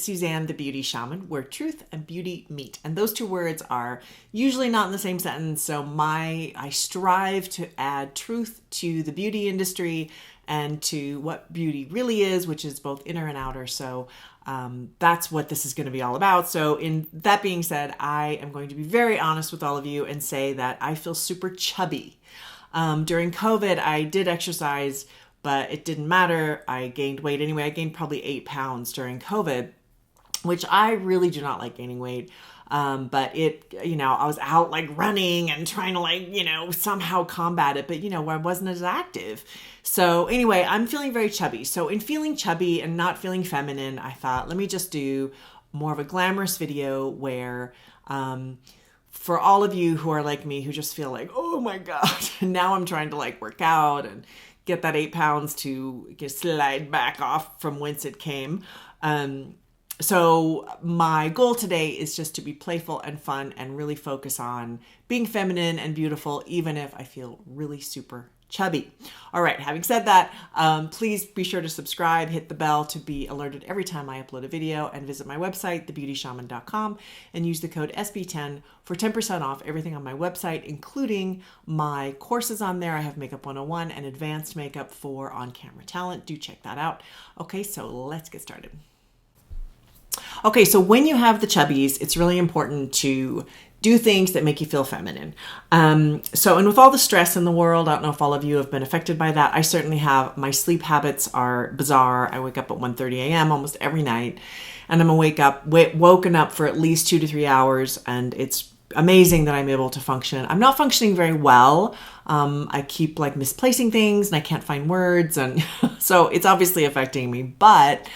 Suzanne, the beauty shaman, where truth and beauty meet. And those two words are usually not in the same sentence. So I strive to add truth to the beauty industry and to what beauty really is, which is both inner and outer. So that's what this is going to be all about. So in that being said, I am going to be very honest with all of you and say that I feel super chubby. During COVID, I did exercise, but it didn't matter. I gained weight anyway. I gained probably 8 pounds during COVID, which I really do not like gaining weight. But I was out like running and trying to somehow combat it, but I wasn't as active. So anyway, I'm feeling very chubby. So in feeling chubby and not feeling feminine, I thought, let me just do more of a glamorous video where, for all of you who are like me, who just feel like, oh my God, now I'm trying to work out and get that 8 pounds to slide back off from whence it came. So my goal today is just to be playful and fun and really focus on being feminine and beautiful, even if I feel really super chubby. All right, having said that, please be sure to subscribe, hit the bell to be alerted every time I upload a video, and visit my website, thebeautyshaman.com, and use the code SB10 for 10% off everything on my website, including my courses on there. I have Makeup 101 and Advanced Makeup for on-camera talent. Do check that out. Okay, so let's get started. Okay, so when you have the chubbies, it's really important to do things that make you feel feminine. And with all the stress in the world, I don't know if all of you have been affected by that. I certainly have. My sleep habits are bizarre. I wake up at 1:30 a.m. almost every night, and I'm woken up for at least 2 to 3 hours, and it's amazing that I'm able to function. I'm not functioning very well. I keep misplacing things, and I can't find words, and so it's obviously affecting me. But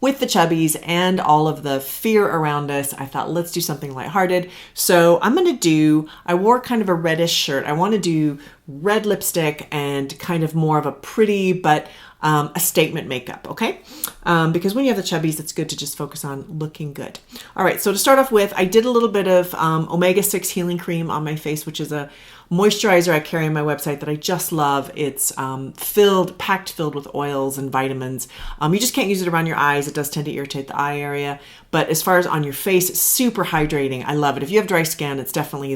with the chubbies and all of the fear around us, I thought, let's do something lighthearted. So I wore kind of a reddish shirt. I want to do red lipstick and kind of more of a pretty, but a statement makeup, okay? Because when you have the chubbies, it's good to just focus on looking good. All right, so to start off with, I did a little bit of omega-6 healing cream on my face, which is a moisturizer I carry on my website that I just love. It's packed filled with oils and vitamins. You just can't use it around your eyes. It does tend to irritate the eye area. But as far as on your face, it's super hydrating. I love it. If you have dry skin, it's definitely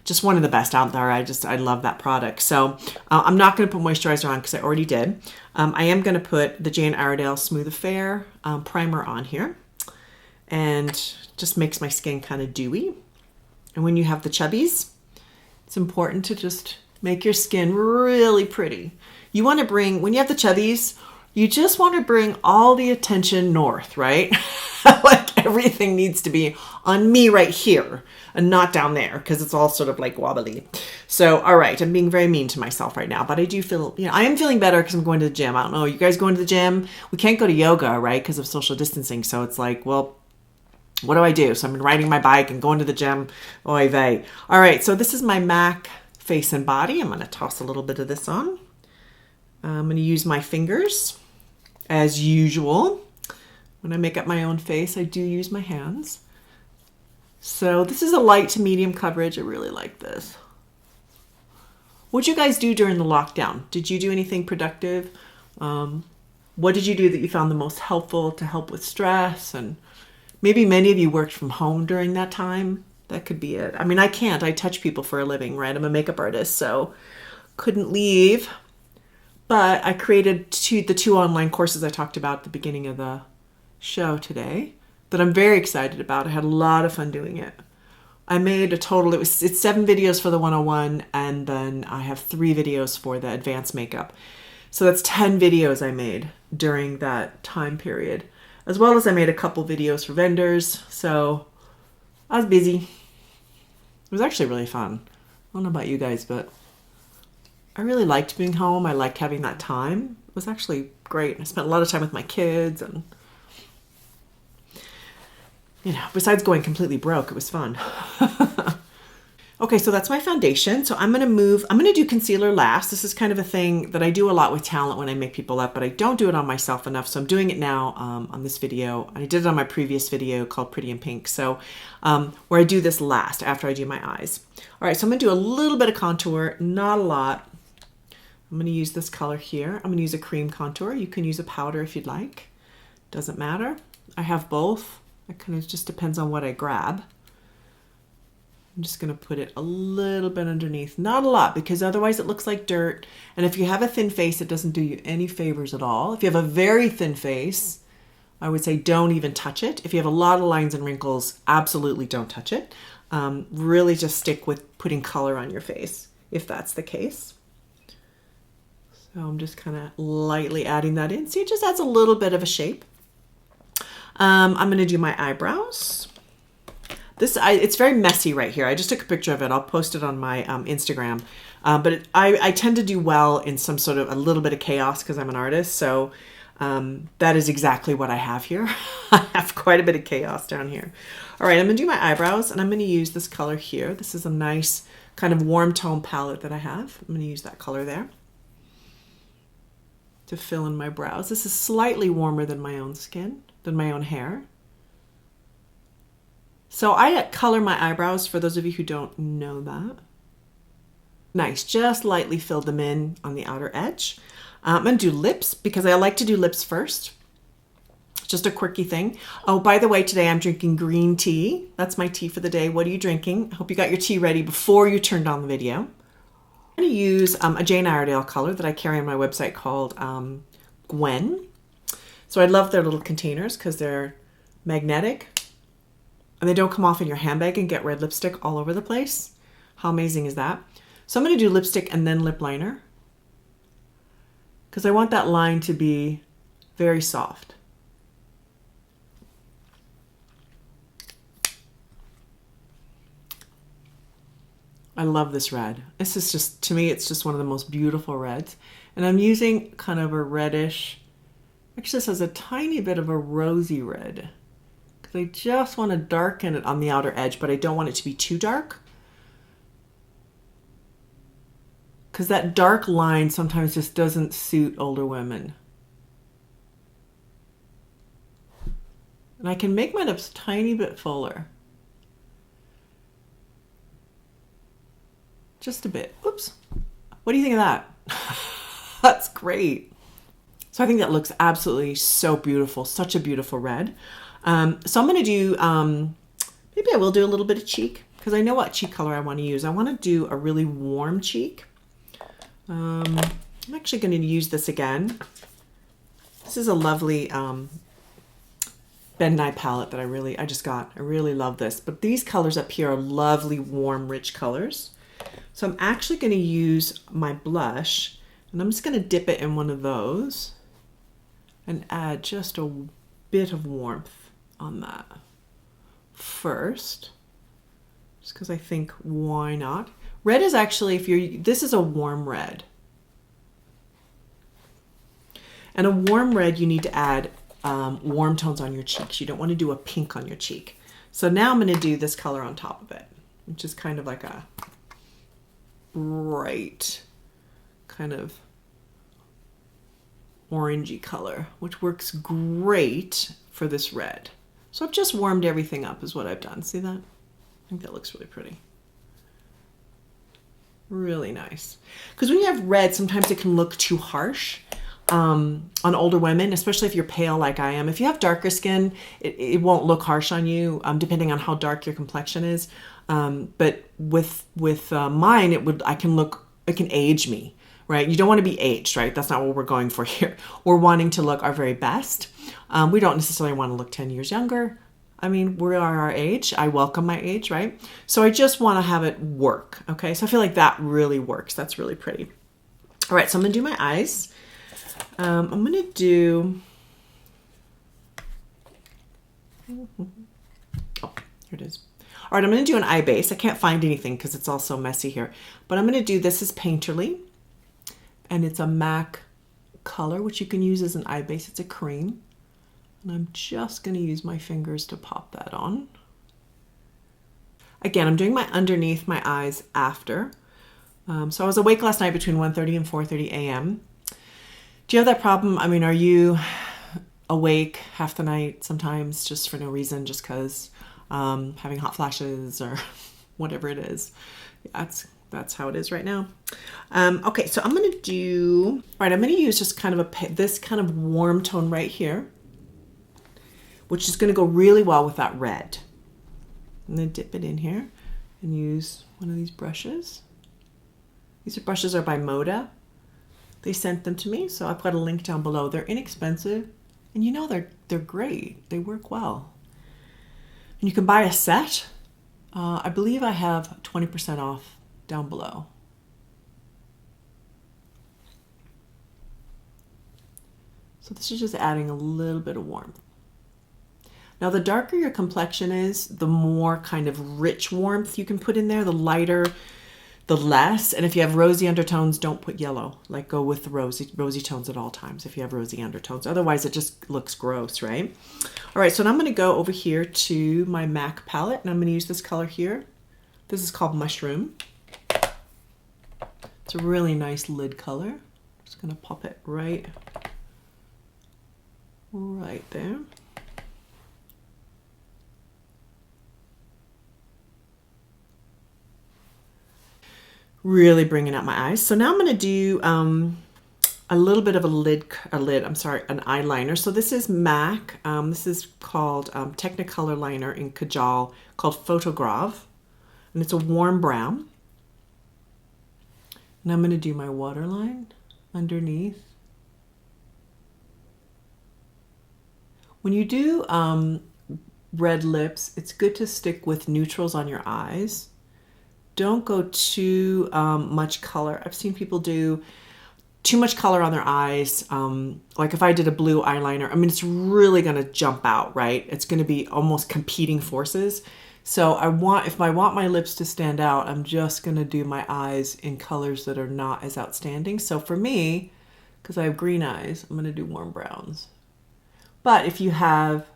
just one of the best out there. I love that product. So I'm not going to put moisturizer on because I already did. I am going to put the Jane Iredale Smooth Affair primer on here, and just makes my skin kind of dewy. And when you have the chubbies, it's important to just make your skin really pretty. When you have the chubbies, you just want to bring all the attention north, right? Everything needs to be on me right here and not down there, because it's all sort of wobbly. So, all right, I'm being very mean to myself right now, but I do feel, I am feeling better because I'm going to the gym. I don't know, you guys going to the gym? We can't go to yoga, right? Because of social distancing. So it's well, what do I do? So I've been riding my bike and going to the gym. Oy vey. All right, so this is my MAC face and body. I'm going to toss a little bit of this on. I'm going to use my fingers as usual. When I make up my own face, I do use my hands. So this is a light to medium coverage. I really like this. What did you guys do during the lockdown? Did you do anything productive? What did you do that you found the most helpful to help with stress? And maybe many of you worked from home during that time. That could be it. I mean, I can't. I touch people for a living, right? I'm a makeup artist, so couldn't leave. But I created the two online courses I talked about at the beginning of the show today that I'm very excited about. I had a lot of fun doing it. I made a total, it's 7 videos for the 101, and then I have 3 videos for the advanced makeup. So that's 10 videos I made during that time period, as well as I made a couple videos for vendors. So I was busy. It was actually really fun. I don't know about you guys, but I really liked being home. I liked having that time. It was actually great. I spent a lot of time with my kids, and besides going completely broke, it was fun. Okay, so that's my foundation. So I'm going to do concealer last. This is kind of a thing that I do a lot with talent when I make people up, but I don't do it on myself enough. So I'm doing it now on this video. I did it on my previous video called Pretty in Pink. So where I do this last after I do my eyes. All right, so I'm going to do a little bit of contour, not a lot. I'm going to use this color here. I'm going to use a cream contour. You can use a powder if you'd like. Doesn't matter. I have both. It kind of just depends on what I grab. I'm just going to put it a little bit underneath. Not a lot, because otherwise it looks like dirt. And if you have a thin face, it doesn't do you any favors at all. If you have a very thin face, I would say don't even touch it. If you have a lot of lines and wrinkles, absolutely don't touch it. Really just stick with putting color on your face, if that's the case. So I'm just kind of lightly adding that in. See, it just adds a little bit of a shape. I'm going to do my eyebrows. It's very messy right here. I just took a picture of it. I'll post it on my Instagram. But I tend to do well in some sort of a little bit of chaos because I'm an artist. So that is exactly what I have here. I have quite a bit of chaos down here. All right, I'm going to do my eyebrows, and I'm going to use this color here. This is a nice kind of warm tone palette that I have. I'm going to use that color there to fill in my brows. This is slightly warmer than my own skin, than my own hair. So I color my eyebrows, for those of you who don't know that. Nice, just lightly fill them in on the outer edge. I'm going to do lips because I like to do lips first. Just a quirky thing. Oh, by the way, today I'm drinking green tea. That's my tea for the day. What are you drinking? I hope you got your tea ready before you turned on the video. I'm going to use a Jane Iredale color that I carry on my website called Gwen. So I love their little containers because they're magnetic. And they don't come off in your handbag and get red lipstick all over the place. How amazing is that? So I'm going to do lipstick and then lip liner, because I want that line to be very soft. I love this red. This is just, to me, it's just one of the most beautiful reds. And I'm using kind of a reddish, actually this has a tiny bit of a rosy red. I just want to darken it on the outer edge, but I don't want it to be too dark, because that dark line sometimes just doesn't suit older women. And I can make my lips a tiny bit fuller. Just a bit. Oops. What do you think of that? That's great. So I think that looks absolutely so beautiful. Such a beautiful red. So I'm going to do, maybe I will do a little bit of cheek, because I know what cheek color I want to use. I want to do a really warm cheek. I'm actually going to use this again. This is a lovely Ben Nye palette that I just got. I really love this. But these colors up here are lovely, warm, rich colors. So I'm actually going to use my blush, and I'm just going to dip it in one of those and add just a bit of warmth on that first, just because I think, why not? Red is actually, this is a warm red. And a warm red, you need to add warm tones on your cheeks. You don't want to do a pink on your cheek. So now I'm going to do this color on top of it, which is kind of like a bright kind of orangey color, which works great for this red. So I've just warmed everything up is what I've done. See that? I think that looks really pretty. Really nice. Because when you have red, sometimes it can look too harsh on older women, especially if you're pale like I am. If you have darker skin, it won't look harsh on you, depending on how dark your complexion is. But with mine, it can age me, right? You don't want to be aged, right? That's not what we're going for here. We're wanting to look our very best. We don't necessarily want to look 10 years younger. I mean, we are our age. I welcome my age, right? So I just want to have it work, okay? So I feel like that really works. That's really pretty. All right, so I'm going to do my eyes. I'm going to do... Oh, here it is. All right, I'm going to do an eye base. I can't find anything because it's all so messy here. But I'm going to do, this is Painterly. And it's a MAC color, which you can use as an eye base. It's a cream. And I'm just going to use my fingers to pop that on. Again, I'm doing my underneath my eyes after. So I was awake last night between 1:30 and 4:30 a.m. Do you have that problem? I mean, are you awake half the night sometimes just for no reason, just because having hot flashes or whatever it is? That's how it is right now. Okay, so I'm going to do, all right, I'm going to use just kind of this kind of warm tone right here, which is going to go really well with that red. I'm going to dip it in here and use one of these brushes. These brushes are by Moda. They sent them to me, so I've got a link down below. They're inexpensive, and you know they're great. They work well. And you can buy a set. I believe I have 20% off down below. So this is just adding a little bit of warmth. Now, the darker your complexion is, the more kind of rich warmth you can put in there. The lighter, the less. And if you have rosy undertones, don't put yellow. Like, go with the rosy tones at all times if you have rosy undertones. Otherwise, it just looks gross, right? All right, so now I'm going to go over here to my MAC palette, and I'm going to use this color here. This is called Mushroom. It's a really nice lid color. Just going to pop it right there. Really bringing out my eyes. So now I'm going to do a little bit of an eyeliner. So this is MAC. This is called Technicolor liner in Kajal called Photograph, and it's a warm brown. And I'm going to do my waterline underneath. When you do red lips, it's good to stick with neutrals on your eyes. Don't go too much color. I've seen people do too much color on their eyes. Like if I did a blue eyeliner, I mean, it's really going to jump out, right? It's going to be almost competing forces. So if I want my lips to stand out, I'm just going to do my eyes in colors that are not as outstanding. So for me, because I have green eyes, I'm going to do warm browns. But if you have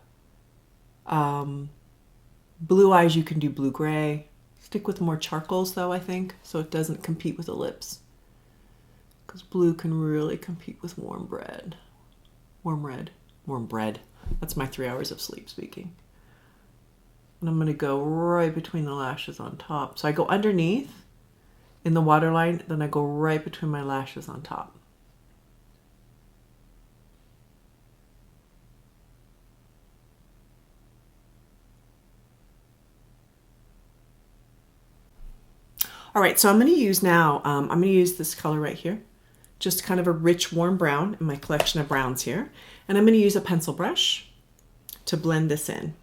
blue eyes, you can do blue gray. Stick with more charcoals though, I think, so it doesn't compete with the lips. Because blue can really compete with warm red. Warm bread. That's my 3 hours of sleep speaking. And I'm going to go right between the lashes on top. So I go underneath in the waterline, then I go right between my lashes on top. All right, so I'm going to use now, I'm going to use this color right here, just kind of a rich warm brown in my collection of browns here. And I'm going to use a pencil brush to blend this in.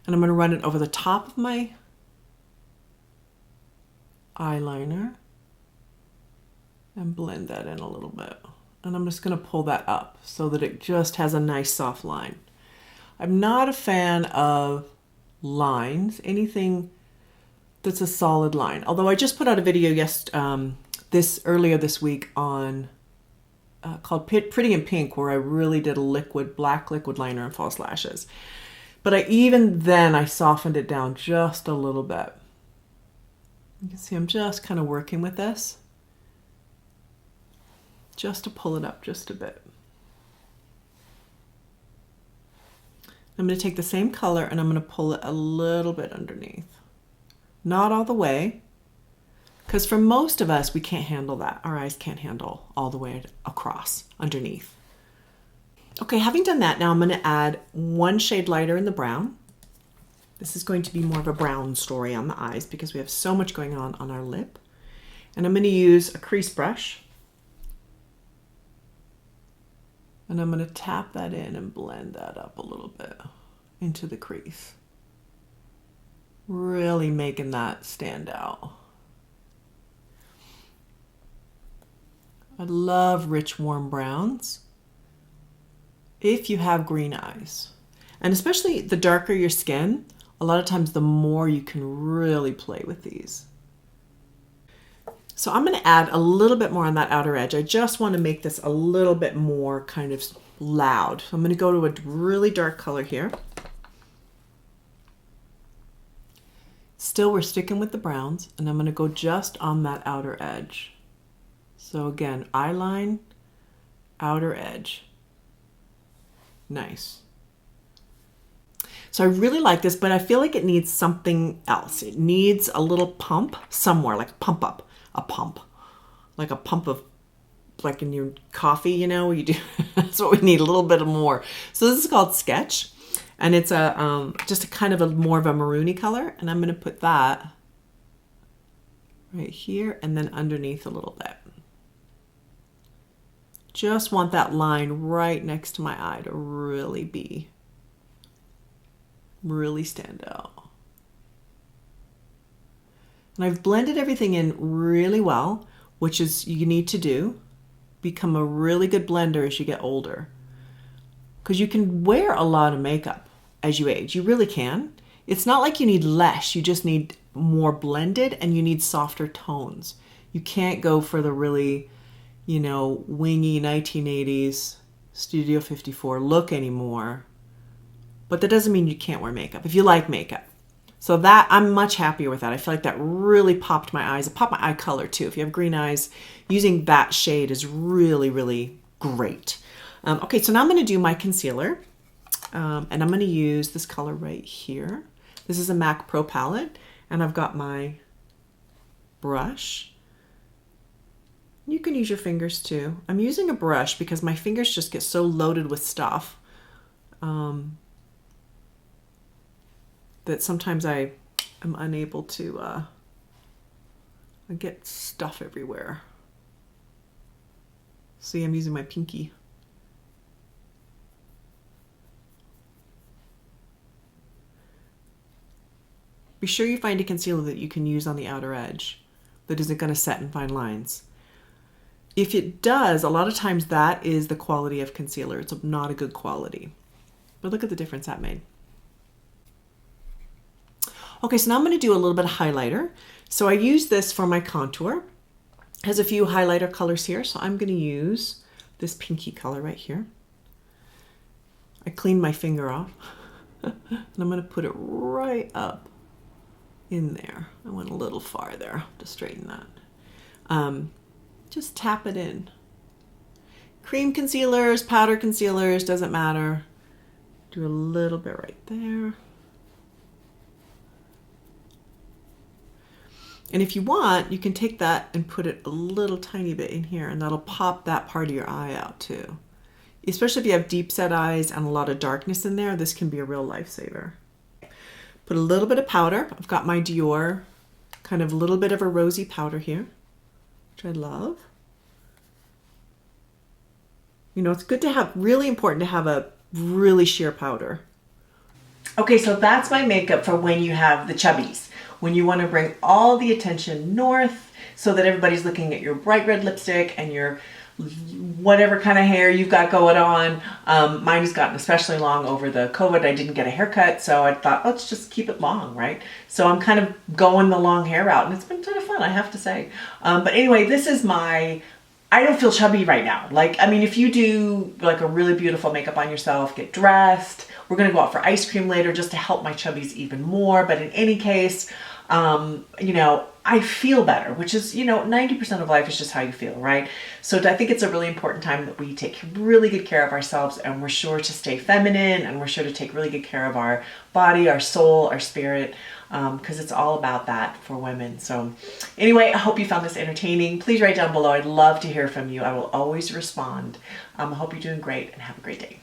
And I'm going to run it over the top of my eyeliner and blend that in a little bit. And I'm just going to pull that up so that it just has a nice soft line. I'm not a fan of lines, anything that's a solid line. Although I just put out a video earlier this week on called Pretty in Pink, where I really did a black liquid liner and false lashes. But even then I softened it down just a little bit. You can see I'm just kind of working with this just to pull it up just a bit. I'm going to take the same color and I'm going to pull it a little bit underneath. Not all the way, because for most of us, we can't handle that. Our eyes can't handle all the way across underneath. Okay, having done that, now I'm going to add one shade lighter in the brown. This is going to be more of a brown story on the eyes because we have so much going on our lip. And I'm going to use a crease brush. And I'm going to tap that in and blend that up a little bit into the crease. Really making that stand out. I love rich warm browns if you have green eyes. And especially the darker your skin, a lot of times the more you can really play with these. So I'm going to add a little bit more on that outer edge. I just want to make this a little bit more kind of loud. So I'm going to go to a really dark color here. Still, we're sticking with the browns, and I'm going to go just on that outer edge. So again, eyeline, outer edge. Nice. So I really like this, but I feel like it needs something else. It needs a little pump somewhere, like pump up, like a pump of like in your coffee, you know, you do, that's what we need, a little bit more. So this is called Sketch, and it's a just a kind of a more of a maroony color, and I'm going to put that right here and then underneath a little bit. Just want that line right next to my eye to really stand out. And I've blended everything in really well, which is you need to do. Become a really good blender as you get older. Because you can wear a lot of makeup as you age. You really can. It's not like you need less, you just need more blended and you need softer tones. You can't go for the really, you know, wingy 1980s Studio 54 look anymore. But that doesn't mean you can't wear makeup if you like makeup. So that, I'm much happier with that. I feel like that really popped my eyes. It popped my eye color too. If you have green eyes, using that shade is really great. Okay, so now I'm going to do my concealer. And I'm going to use this color right here. This is a MAC Pro palette. And I've got my brush. You can use your fingers too. I'm using a brush because my fingers just get so loaded with stuff. That sometimes I am unable to I get stuff everywhere. See, I'm using my pinky. Be sure you find a concealer that you can use on the outer edge that isn't going to set in fine lines. If it does, a lot of times that is the quality of concealer. It's not a good quality. But look at the difference that made. Okay, so now I'm going to do a little bit of highlighter. So I use this for my contour. It has a few highlighter colors here, so I'm going to use this pinky color right here. I cleaned my finger off, and I'm going to put it right up in there. I went a little far there to straighten that. Just tap it in. Cream concealers, powder concealers, doesn't matter. Do a little bit right there. And if you want, you can take that and put it a little tiny bit in here, and that'll pop that part of your eye out too. Especially if you have deep set eyes and a lot of darkness in there, this can be a real lifesaver. Put a little bit of powder. I've got my Dior, kind of a little bit of a rosy powder here, which I love. You know, it's good to have, really important to have a really sheer powder. Okay, so that's my makeup for when you have the chubbies. When you want to bring all the attention north so that everybody's looking at your bright red lipstick and your whatever kind of hair you've got going on. Mine has gotten especially long over the COVID. I didn't get a haircut, so I thought, let's just keep it long, right? So I'm kind of going the long hair route, and it's been kind of fun, I have to say. But anyway, this is my, I don't feel chubby right now. Like, I mean, if you do like a really beautiful makeup on yourself, get dressed. We're going to go out for ice cream later just to help my chubbies even more. But in any case, you know, I feel better, which is, you know, 90% of life is just how you feel, right? So I think it's a really important time that we take really good care of ourselves, and we're sure to stay feminine, and we're sure to take really good care of our body, our soul, our spirit, because it's all about that for women. So anyway, I hope you found this entertaining. Please write down below. I'd love to hear from you. I will always respond. I hope you're doing great, and have a great day.